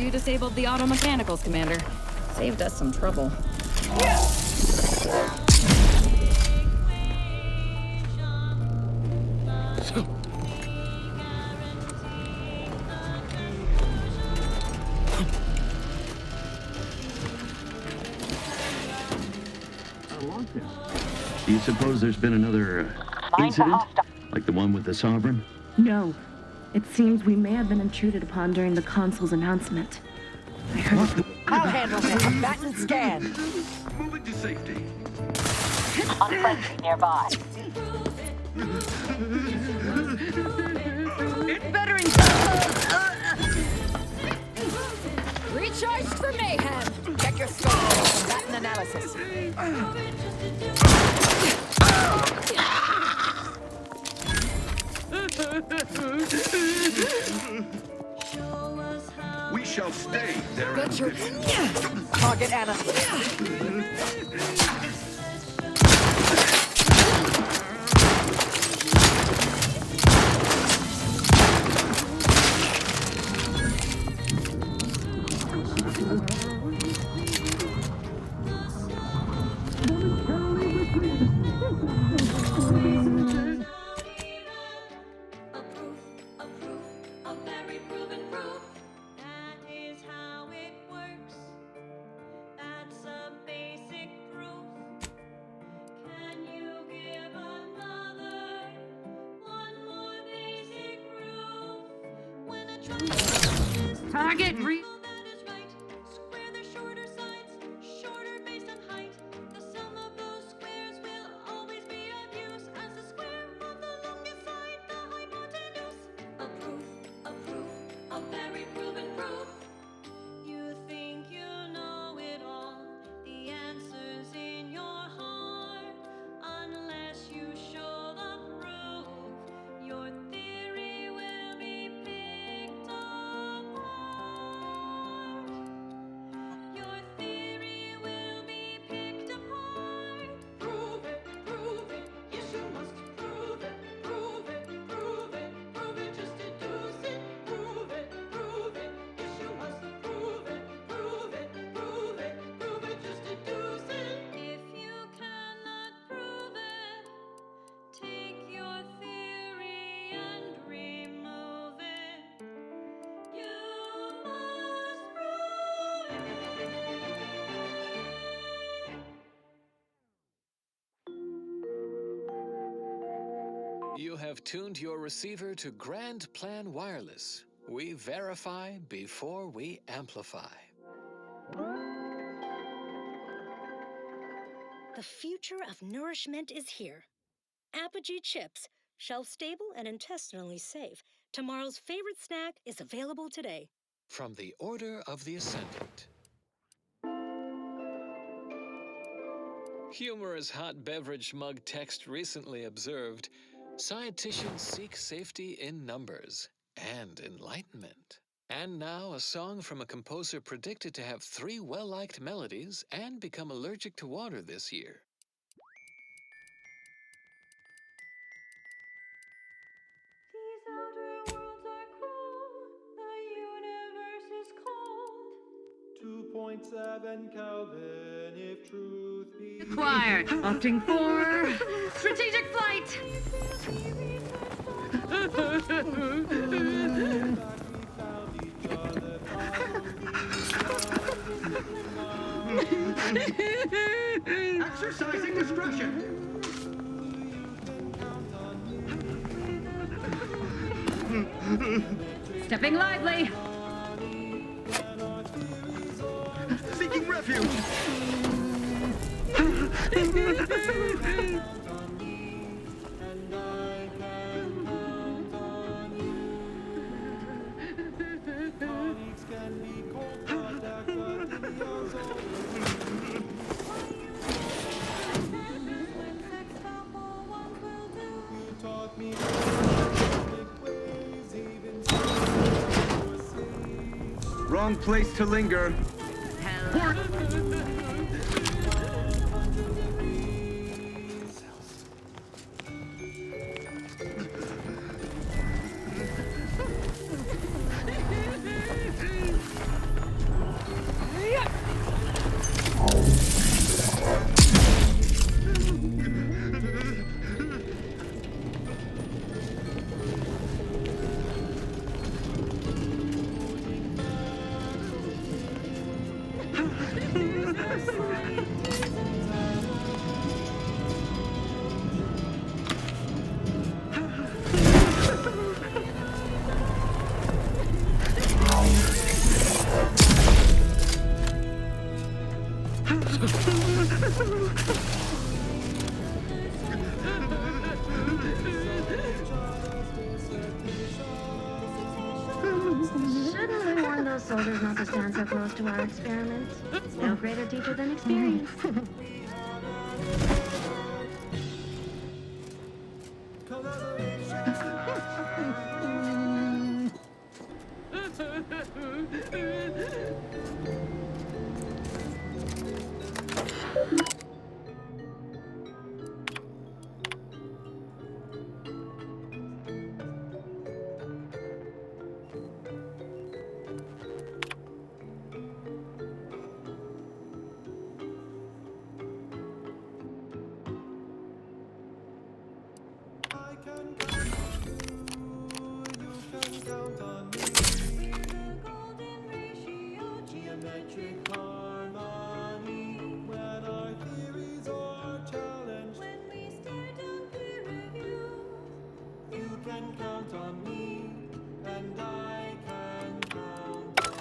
you disabled the auto mechanicals, Commander. Saved us some trouble. Do you suppose there's been another incident? Like the one with the Sovereign? No. It seems we may have been intruded upon during the consul's announcement. I heard it. I'll handle this. Bat and scan. Moving to safety. Unfriendly nearby. Better in Recharged for mayhem! Check your score. Bat and analysis. We shall stay there. Get your target analysis. Target re- You have tuned your receiver to Grand Plan Wireless. We verify before we amplify. The future of nourishment is here. Apogee chips, shelf-stable and intestinally safe. Tomorrow's favorite snack is available today. From the Order of the Ascendant. Humorous hot beverage mug text recently observed, scienticians seek safety in numbers and enlightenment. And now a song from a composer predicted to have 3 well-liked melodies and become allergic to water this year. These outer worlds are cruel, the universe is cold. 2.7 Kelvin if truth be Acquired. Opting for strategic flight. Exercising discretion. Stepping lively. Seeking refuge. Wrong place to linger. Shouldn't we warn those soldiers not to stand so close to our experiments? No greater teacher than experience. I can count on you can count on me. Geometric harmony. When our theories are challenged, when we stare down peer review, you can count on me, and I can count on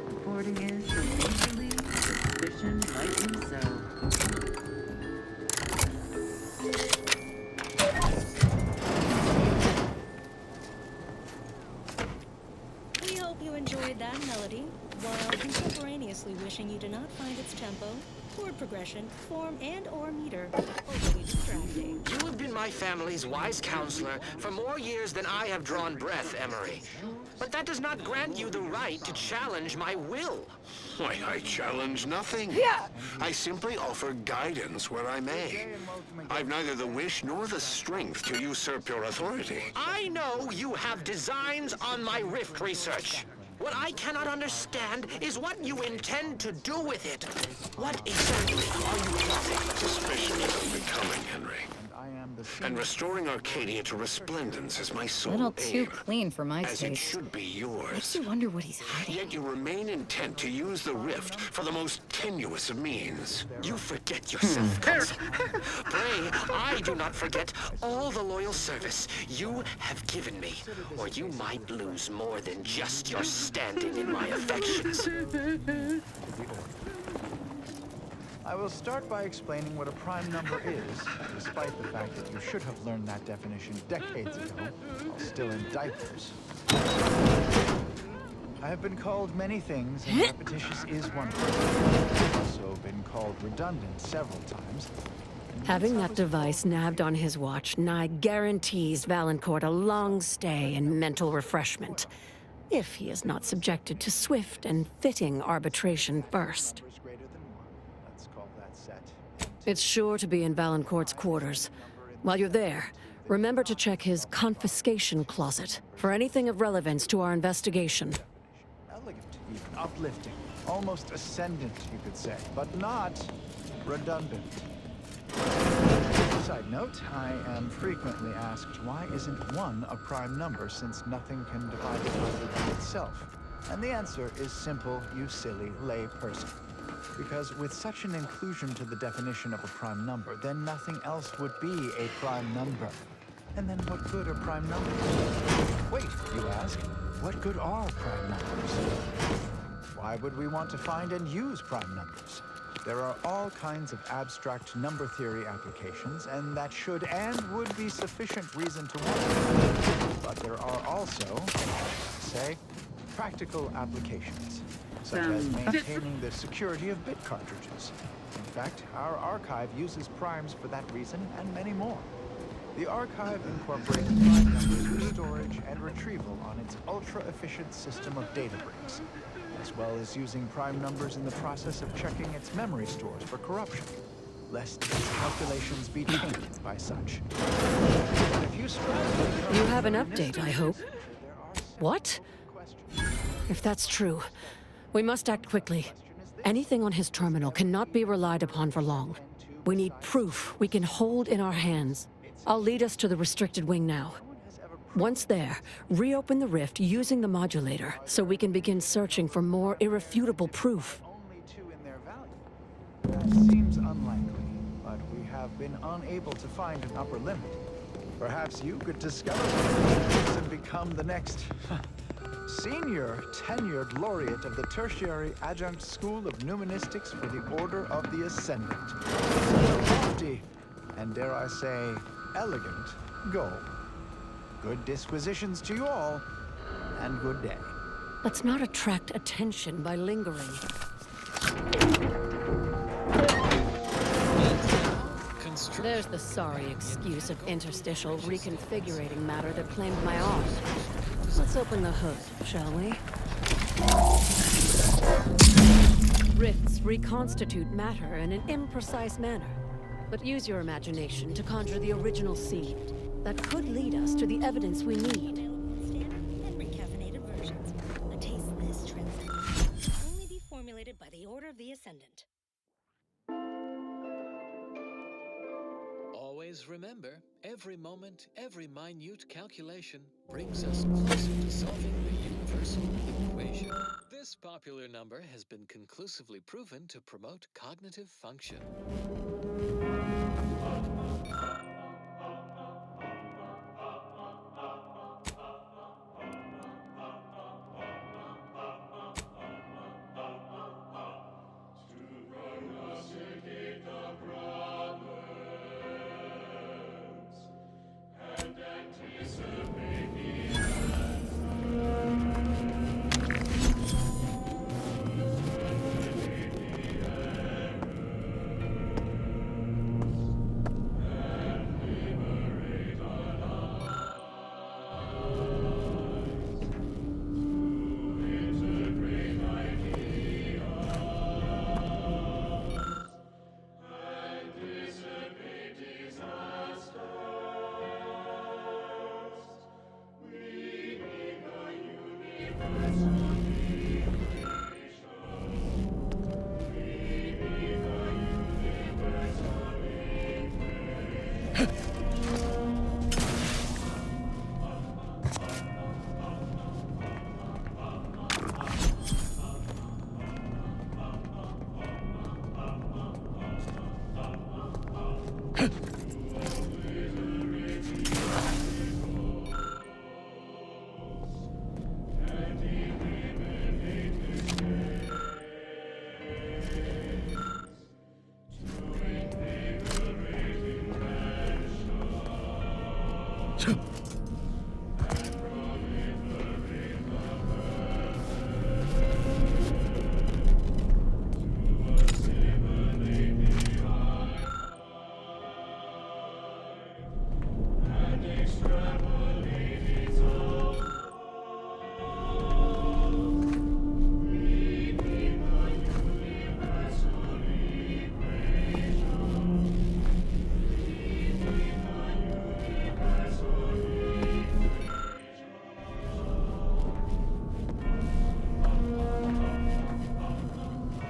Reporting is initially suspicion lightly so. We hope you enjoyed that melody, while contemporaneously wishing you did not find its tempo, chord progression, form, and/or meter overly distracting. You have been my family's wise counselor for more years than I have drawn breath, Emery. But that does not grant you the right to challenge my will. Why, I challenge nothing. I simply offer guidance where I may. I've neither the wish nor the strength to usurp your authority. I know you have designs on my rift research. What I cannot understand is what you intend to do with it. What exactly are you plotting? Suspicion is unbecoming, Henry. And restoring Arcadia to resplendence is my A sole little too aim, clean for my as it taste. should be Makes yours. you wonder what he's hiding. Yet you remain intent to use the rift for the most tenuous of means. You forget yourself, Cousin. Pray, I do not forget all the loyal service you have given me, or you might lose more than just your standing in my affections. I will start by explaining what a prime number is, despite the fact that you should have learned that definition decades ago, while still in diapers. I have been called many things, and repetitious is one of them. I've also been called redundant several times. Having that device nabbed on his watch nigh guarantees Valancourt a long stay and mental refreshment, if he is not subjected to swift and fitting arbitration first. It's sure to be in Valancourt's quarters. While you're there, remember to check his confiscation closet for anything of relevance to our investigation. Elegant, even uplifting, almost ascendant, you could say, but not redundant. Side note, I am frequently asked why isn't 1 a prime number since nothing can divide it other than itself? And the answer is simple, you silly lay person. Because with such an inclusion to the definition of a prime number, then nothing else would be a prime number. And then what good are prime numbers? Wait, you ask, what good are prime numbers? Why would we want to find and use prime numbers? There are all kinds of abstract number theory applications, and that should and would be sufficient reason to wonder. But there are also, say, practical applications, such as maintaining the security of bit cartridges. In fact, our archive uses primes for that reason and many more. The archive incorporates prime numbers for storage and retrieval on its ultra-efficient system of data bricks, as well as using prime numbers in the process of checking its memory stores for corruption, lest its calculations be tainted by such. But if you have an update, I hope. What? If that's true, we must act quickly. Anything on his terminal cannot be relied upon for long. We need proof we can hold in our hands. I'll lead us to the restricted wing now. No one has ever Once there, reopen the rift using the modulator so we can begin searching for more irrefutable proof. Only 2 in their value. That seems unlikely, but we have been unable to find an upper limit. Perhaps you could discover this and become the next senior tenured laureate of the Tertiary Adjunct School of Numismatics for the Order of the Ascendant. Lofty, and dare I say, elegant goal. Good disquisitions to you all, and good day. Let's not attract attention by lingering. There's the sorry excuse of interstitial reconfigurating matter that claimed my arm. Let's open the hood, shall we? Rifts reconstitute matter in an imprecise manner, but use your imagination to conjure the original seed that could lead us to the evidence we need. Standard and recaffeinated versions. A tasteless transcendent. Only be formulated by the Order of the Ascendant. Always remember, every moment, every minute calculation brings us closer to solving the universal equation. This popular number has been conclusively proven to promote cognitive function.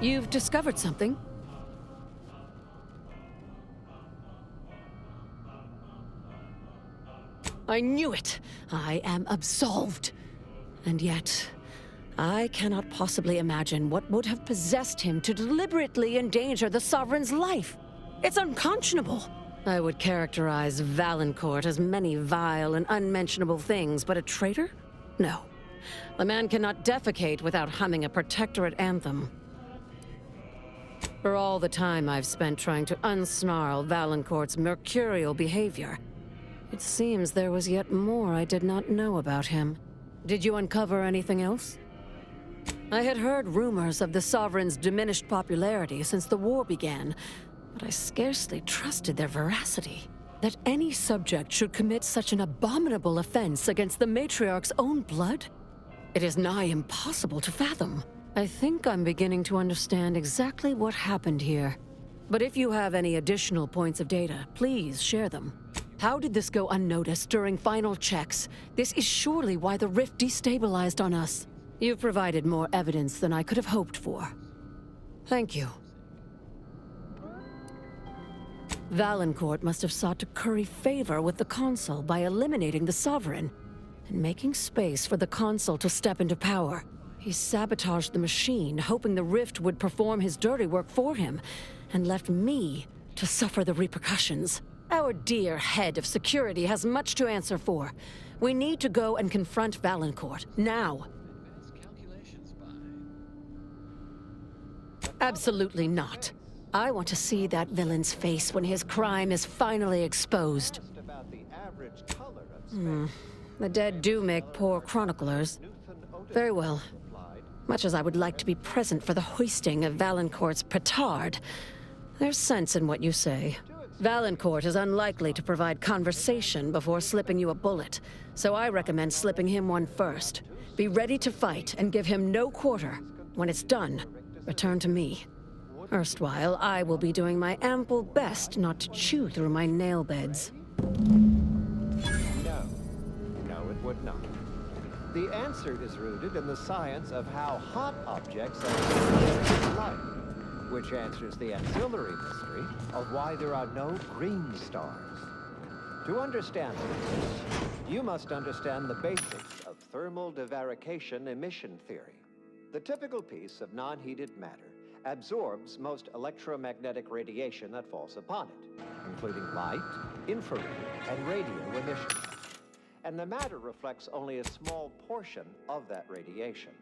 You've discovered something? I knew it! I am absolved. And yet, I cannot possibly imagine what would have possessed him to deliberately endanger the Sovereign's life. It's unconscionable. I would characterize Valancourt as many vile and unmentionable things, but a traitor? No. A man cannot defecate without humming a protectorate anthem. For all the time I've spent trying to unsnarl Valancourt's mercurial behavior, it seems there was yet more I did not know about him. Did you uncover anything else? I had heard rumors of the Sovereign's diminished popularity since the war began, but I scarcely trusted their veracity. That any subject should commit such an abominable offense against the matriarch's own blood? It is nigh impossible to fathom. I think I'm beginning to understand exactly what happened here. But if you have any additional points of data, please share them. How did this go unnoticed during final checks? This is surely why the rift destabilized on us. You've provided more evidence than I could have hoped for. Thank you. Valancourt must have sought to curry favor with the Consul by eliminating the Sovereign. and making space for the console to step into power. He sabotaged the machine, hoping the rift would perform his dirty work for him, and left me to suffer the repercussions. Our dear head of security has much to answer for. We need to go and confront Valancourt, now. Absolutely not. I want to see that villain's face when his crime is finally exposed. The dead do make poor chroniclers. Very well. Much as I would like to be present for the hoisting of Valancourt's petard, there's sense in what you say. Valancourt is unlikely to provide conversation before slipping you a bullet, so I recommend slipping him one first. Be ready to fight and give him no quarter. When it's done, return to me. Erstwhile, I will be doing my ample best not to chew through my nail beds. No, it would not. The answer is rooted in the science of how hot objects are light, which answers the ancillary mystery of why there are no green stars. To understand this, you must understand the basics of thermal divarication emission theory. The typical piece of non-heated matter absorbs most electromagnetic radiation that falls upon it, including light, infrared, and radio emissions. And the matter reflects only a small portion of that radiation.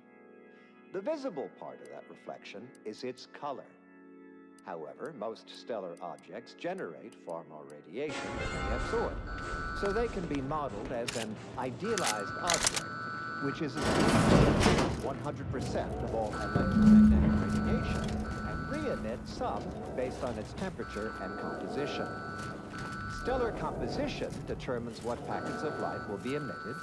The visible part of that reflection is its color. However, most stellar objects generate far more radiation than they absorb, so they can be modeled as an idealized object, which is 100% of all electromagnetic radiation, and re-emit some based on its temperature and composition. Stellar composition determines what packets of light will be emitted,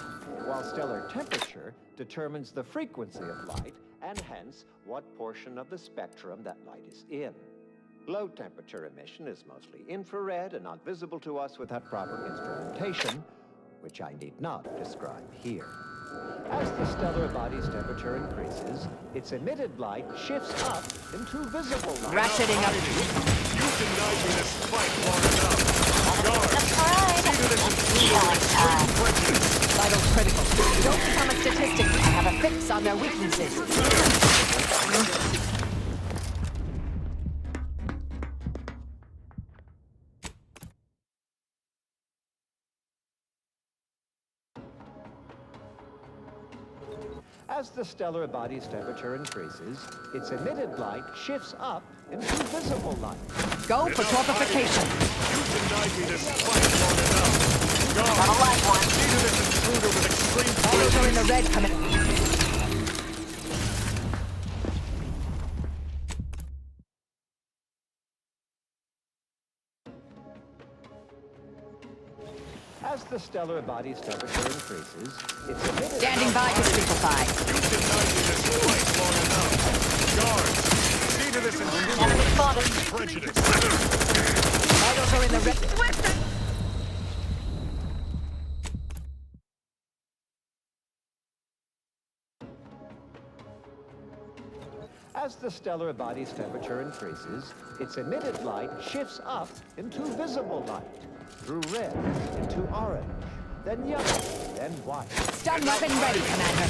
while stellar temperature determines the frequency of light and hence what portion of the spectrum that light is in. Low temperature emission is mostly infrared and not visible to us without proper instrumentation, which I need not describe here. As the stellar body's temperature increases, its emitted light shifts up into visible light. Ratcheting up. You denied me this fight long enough. Guard, see to this intruder with extreme prejudice. Vitals critical. Don't become a statistic. I have a fix on their weaknesses. As the stellar body's temperature increases, its emitted light shifts up into visible light. Go for torpification. You denied me this fight long enough. Guard, see to this intruder with extreme Vitals are in the red, coming. As the stellar body's temperature increases, its emitted Standing by to stupefy. You denied me this fight long enough. Guards, see to this intruder with extreme prejudice. Vitals are in the red. As the stellar body's temperature increases, its emitted light shifts up into visible light, through red into orange, then yellow, then white. Stun weapon ready, Commander.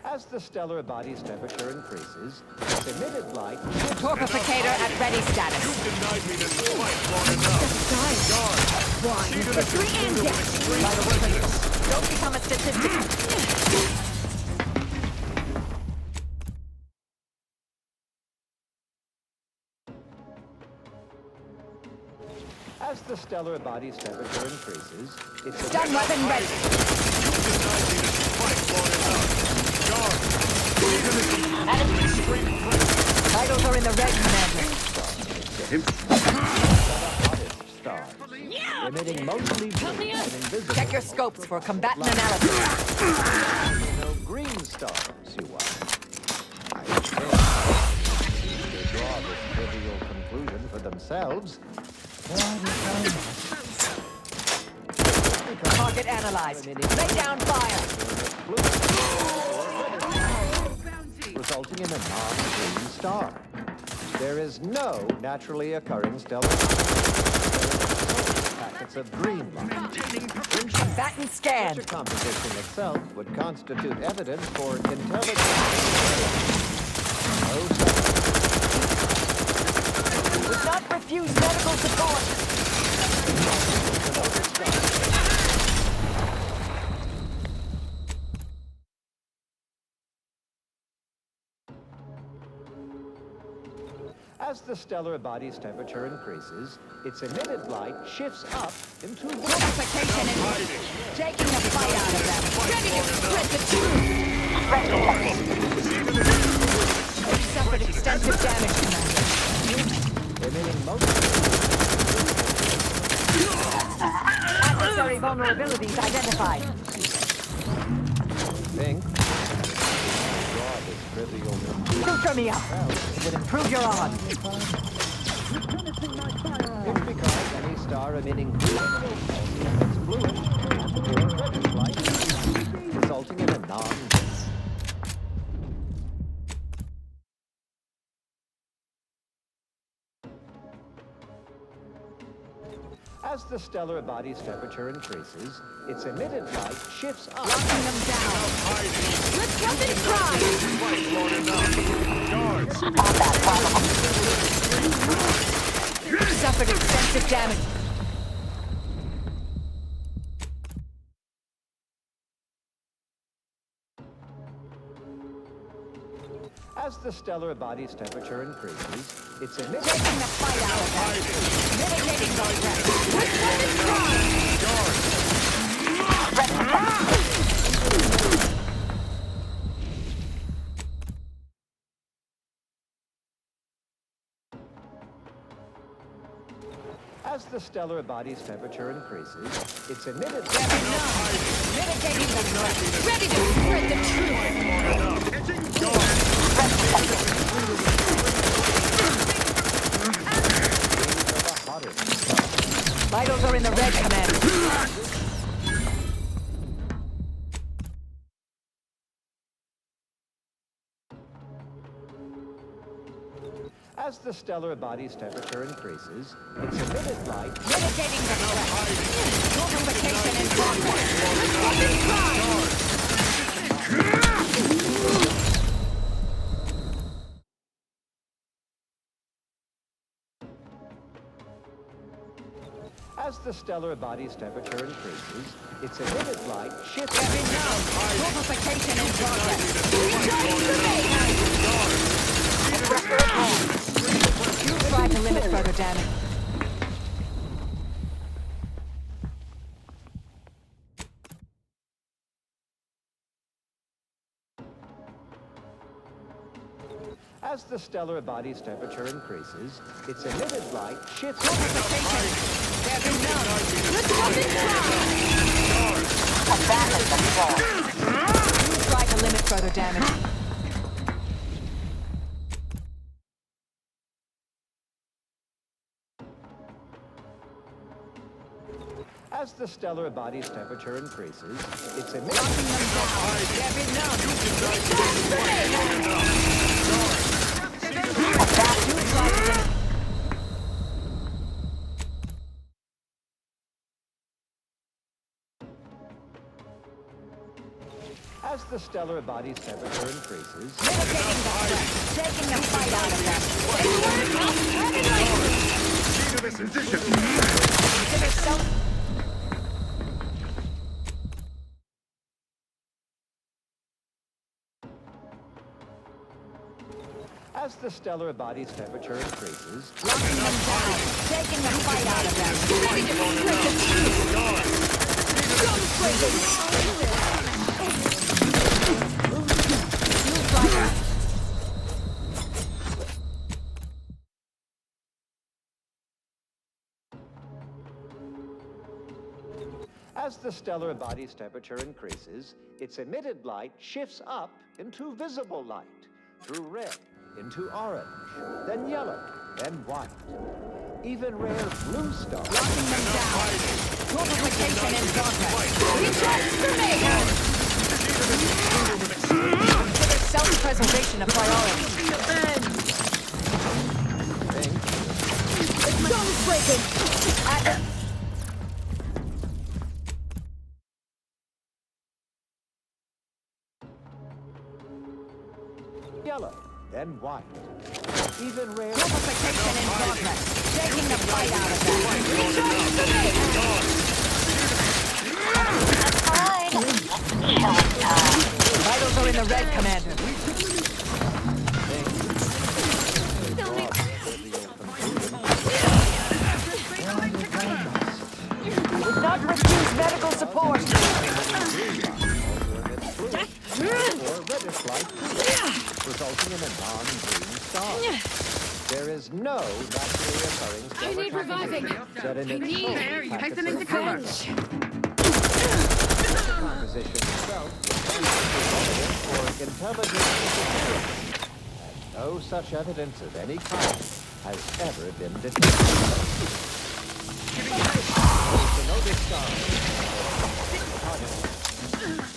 As the stellar body's temperature increases, its emitted light... Torpificator at ready status. You denied me this fight long enough. Guard, Why? see to this intruder with extreme prejudice. Don't become a statistic. As the stellar body's temperature increases, its... Stun weapon ready. You denied me this fight long enough. Guard, see to this intruder with extreme prejudice. Vitals are in the red, Commander. Stars, emitting mostly blue and invisible. Check your scopes for combatant analysis. No green stars, you want. I think they draw this trivial conclusion for themselves. Target analyzed. Lay down fire. Resulting in a non-green star. There is no naturally occurring stellar packets of green light. Combatant scan. Such a composition itself would constitute evidence for intelligent. Would not refuse medical support. As the stellar body's temperature increases, its emitted light shifts up into Purification and taking the fight out of them. Ready to spread the truth. They've suffered extensive damage, Commander. emitting most Adversary vulnerabilities identified. think. Draw this trivial. Suture me up. It would improve your odds. It's because any star emitting fluid emits fluid and reddish light, resulting in a non. As the stellar body's temperature increases, its emitted light shifts up. Locking them down. Let's jump and try. Suffered extensive damage. As the stellar body's temperature increases, its emitted Taking the fight out of them. Mitigating the threat. Let's jump and As the stellar body's temperature increases, its emitted mitigating the threat. Ready to spread the truth. Vitals are in the red, Commander. As the stellar body's temperature increases, its emitted light Mitigating the threat. Purification in progress. Let's jump and As the stellar body's temperature increases, its emitted light shifts. Purification in progress. You try to limit further damage. As the stellar body's temperature increases, its emitted light shifts. Let's jump and try to limit further damage. As the stellar body's temperature increases, its emitted Knocking them down. As the stellar body's temperature increases, Mitigating the threat. Taking the fight out of them. As the stellar body's temperature increases, Locking them down. Taking the fight out of them. Ready to As the stellar body's temperature increases, its emitted light shifts up into visible light, through red, into orange, then yellow, then white. Even rare blue stars. Locking them down. Nullification in progress. Recharge for me! Consider self-preservation a priority. The gun's breaking! Yellow, then white. Even rare... Nullification in progress. Taking the fight out of them. Vitals are in the red, Commander. Would not refuse medical support. Or reddish light, resulting in a non-green star. There is no naturally occurring stellar I need reviving. that in I its need own hasten packets into of cover. the composition itself for intelligent interference. And no such evidence of any kind has ever been detected. The notice star.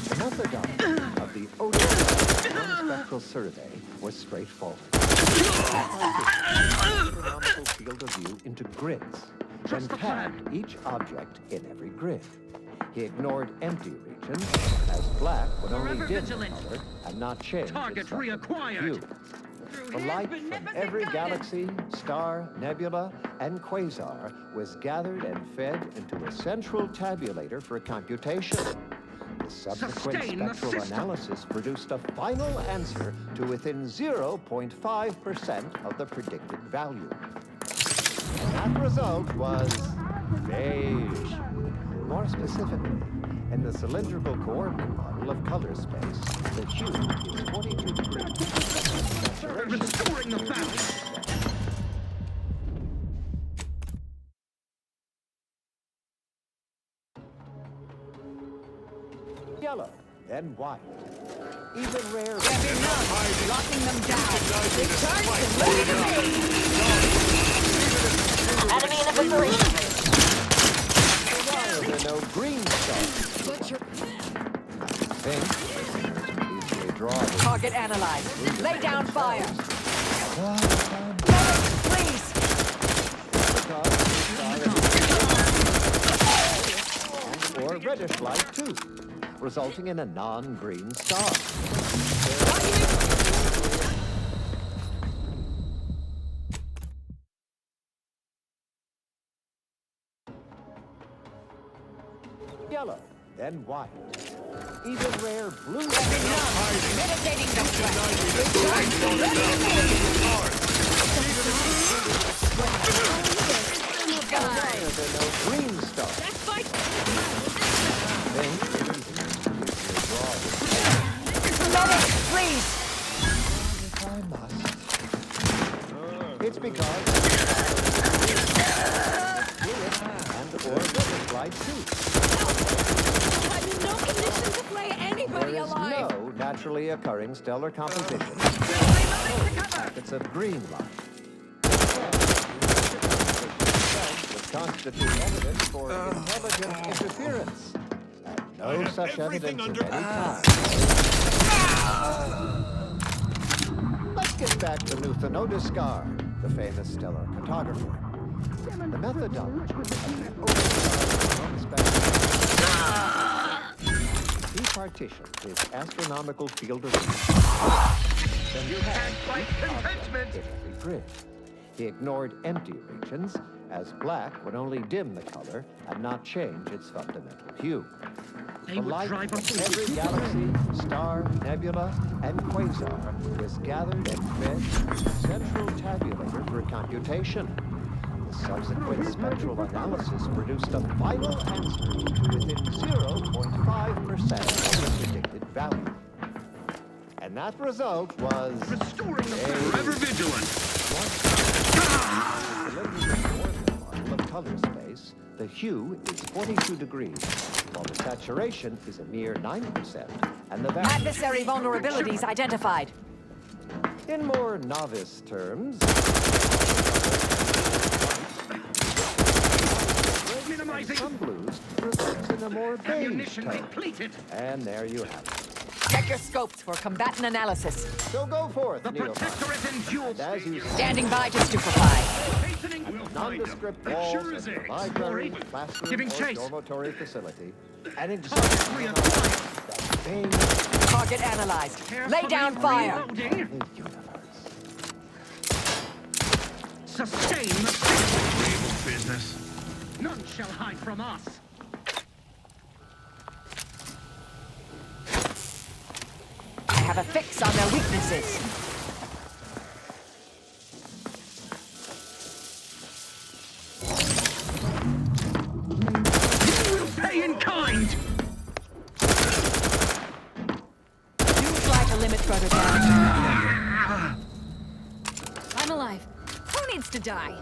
The method of the spectral survey was straightforward. Astronomical field of view into grids, then tagged each object in every grid. He ignored empty regions, as black would only dim the color and not change its hue. The light from every galaxy, star, nebula, and quasar was gathered and fed into a central tabulator for computation. The subsequent spectral analysis produced a final answer to within 0.5% of the predicted value. And that result was beige. More specifically, in the cylindrical coordinate model of color space, the hue is 42 degrees. Restoring the balance. Yellow, then white. Even rare... Locking them down. Recharge and Enemy in evacuation. Why are there no green stars? Think. Easily draw the... Target analyzed. Lay down fire. Please. Or reddish light too, resulting in a non-green star. Yellow, then white. Even rare blue. Mitigating the threat. Why are there no green stars? Medic, please. If I must. It's because and or reddish light too. I'm in no condition to play anybody There is alive. no naturally occurring stellar composition. Packets of green light. Would constitute evidence for intelligent interference. And no such evidence of any kind. Let's get back to Luthanodiscar, the famous stellar cartographer. The methodology of the he partitioned his astronomical field of view. Then you had each object in every grid. He ignored empty regions, as black would only dim the color and not change its fundamental hue. The light from every galaxy, star, nebula, and quasar was gathered and fed to a central tabulator for computation. The subsequent spectral analysis produced a final answer to within 0.5% of the predicted value. And that result was... Restoring the forever vigilant! Of color space, the hue is 42 degrees, while the saturation is a mere 9%, and the value... Adversary vulnerabilities identified. In more novice terms... Minimizing... Some blues result a more beige Ammunition tone. depleted. And there you have it. Check your scopes for combatant analysis. So go forth, The Protectorate endures. And as you Standing by to stupefy. nondescript walls of the library, classroom, Giving or chase. dormitory facility, and Target examine reacquired. that thing Target analyzed. Lay down fire. Reloading. the universe. Sustain the siege. Business. None shall hide from us. I have a fix on their weaknesses. You will pay in kind. You flag the limit further down. I'm alive. Who needs to die?